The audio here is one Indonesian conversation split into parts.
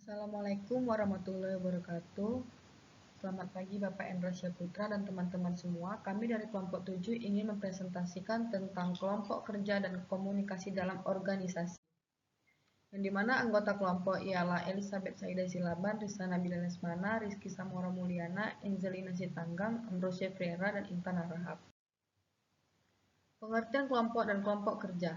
Assalamualaikum warahmatullahi wabarakatuh. Selamat pagi Bapak Endra Syaputra dan teman-teman semua. Kami dari kelompok 7 ingin mempresentasikan tentang kelompok kerja dan komunikasi dalam organisasi. Yang dimana anggota kelompok ialah Elizabeth Saida Silaban, Risa Nabila Lesmana, Rizky Samora Mulyana, Angelina Sitanggang, Ambrosia Freira, dan Intan Rahab. Pengertian kelompok dan kelompok kerja.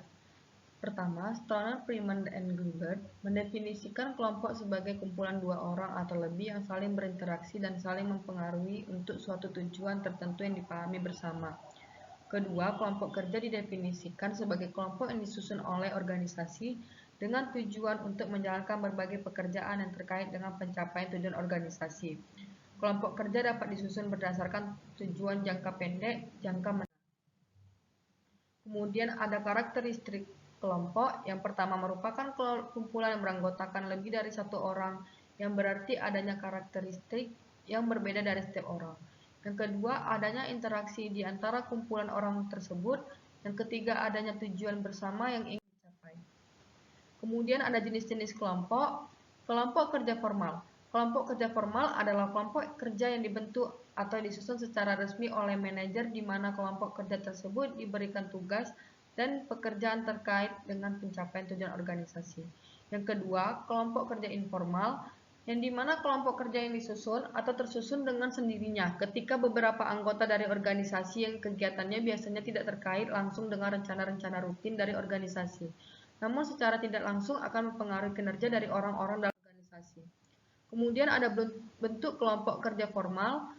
Pertama, Stoner, Freeman, dan Gilbert mendefinisikan kelompok sebagai kumpulan dua orang atau lebih yang saling berinteraksi dan saling mempengaruhi untuk suatu tujuan tertentu yang dipahami bersama. Kedua, kelompok kerja didefinisikan sebagai kelompok yang disusun oleh organisasi dengan tujuan untuk menjalankan berbagai pekerjaan yang terkait dengan pencapaian tujuan organisasi. Kelompok kerja dapat disusun berdasarkan tujuan jangka pendek, jangka menengah. Kemudian ada karakteristik kelompok. Yang pertama merupakan kumpulan yang beranggotakan lebih dari satu orang, yang berarti adanya karakteristik yang berbeda dari setiap orang. Yang kedua, adanya interaksi di antara kumpulan orang tersebut. Yang ketiga, adanya tujuan bersama yang ingin dicapai. Kemudian ada jenis-jenis kelompok. Kelompok kerja formal. Kelompok kerja formal adalah kelompok kerja yang dibentuk atau disusun secara resmi oleh manajer di mana kelompok kerja tersebut diberikan tugas dan pekerjaan terkait dengan pencapaian tujuan organisasi. Yang kedua, kelompok kerja informal, yang dimana kelompok kerja yang disusun atau tersusun dengan sendirinya ketika beberapa anggota dari organisasi yang kegiatannya biasanya tidak terkait langsung dengan rencana-rencana rutin dari organisasi, namun secara tidak langsung akan mempengaruhi kinerja dari orang-orang dalam organisasi. Kemudian ada bentuk kelompok kerja formal.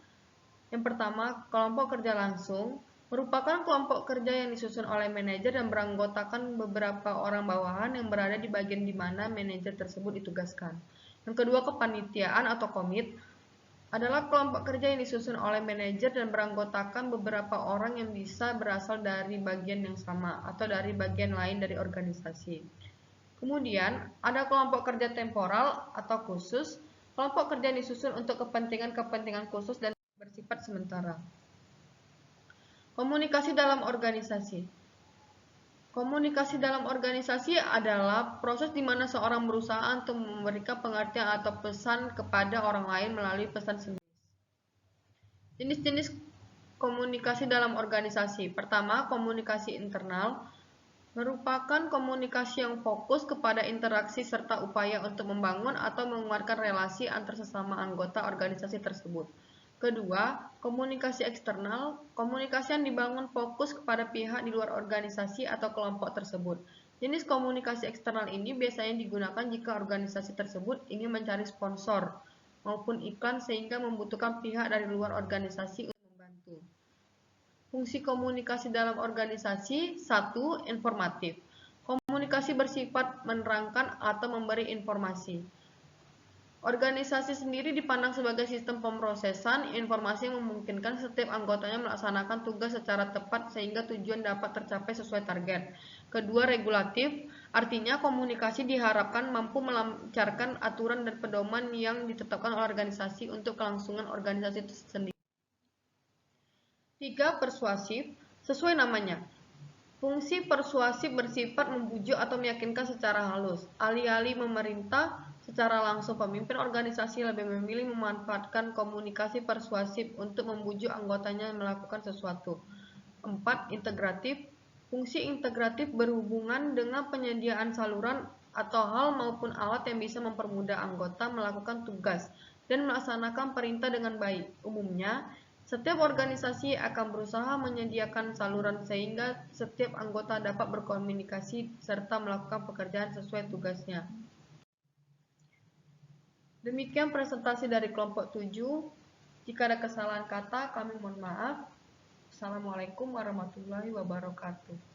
Yang pertama, kelompok kerja langsung merupakan kelompok kerja yang disusun oleh manajer dan beranggotakan beberapa orang bawahan yang berada di bagian di mana manajer tersebut ditugaskan. Yang kedua, kepanitiaan atau komit adalah kelompok kerja yang disusun oleh manajer dan beranggotakan beberapa orang yang bisa berasal dari bagian yang sama atau dari bagian lain dari organisasi. Kemudian, ada kelompok kerja temporal atau khusus. Kelompok kerja yang disusun untuk kepentingan-kepentingan khusus dan bersifat sementara. Komunikasi dalam organisasi. Komunikasi dalam organisasi adalah proses di mana seorang berusaha untuk memberikan pengertian atau pesan kepada orang lain melalui pesan sendiri. Jenis-jenis komunikasi dalam organisasi. Pertama, komunikasi internal merupakan komunikasi yang fokus kepada interaksi serta upaya untuk membangun atau menguatkan relasi antar sesama anggota organisasi tersebut. Kedua, komunikasi eksternal, komunikasi yang dibangun fokus kepada pihak di luar organisasi atau kelompok tersebut. Jenis komunikasi eksternal ini biasanya digunakan jika organisasi tersebut ingin mencari sponsor maupun iklan sehingga membutuhkan pihak dari luar organisasi untuk membantu. Fungsi komunikasi dalam organisasi. 1. Informatif. Komunikasi bersifat menerangkan atau memberi informasi. Organisasi sendiri dipandang sebagai sistem pemrosesan informasi yang memungkinkan setiap anggotanya melaksanakan tugas secara tepat sehingga tujuan dapat tercapai sesuai target. Kedua, regulatif, artinya komunikasi diharapkan mampu melancarkan aturan dan pedoman yang ditetapkan oleh organisasi untuk kelangsungan organisasi sendiri. 3. Persuasif, sesuai namanya. Fungsi persuasif bersifat membujuk atau meyakinkan secara halus. Alih-alih memerintah secara langsung, pemimpin organisasi lebih memilih memanfaatkan komunikasi persuasif untuk membujuk anggotanya melakukan sesuatu. 4. Integratif. Fungsi integratif berhubungan dengan penyediaan saluran atau hal maupun alat yang bisa mempermudah anggota melakukan tugas dan melaksanakan perintah dengan baik. Umumnya, setiap organisasi akan berusaha menyediakan saluran sehingga setiap anggota dapat berkomunikasi serta melakukan pekerjaan sesuai tugasnya. Demikian presentasi dari kelompok 7. Jika ada kesalahan kata, kami mohon maaf. Assalamualaikum warahmatullahi wabarakatuh.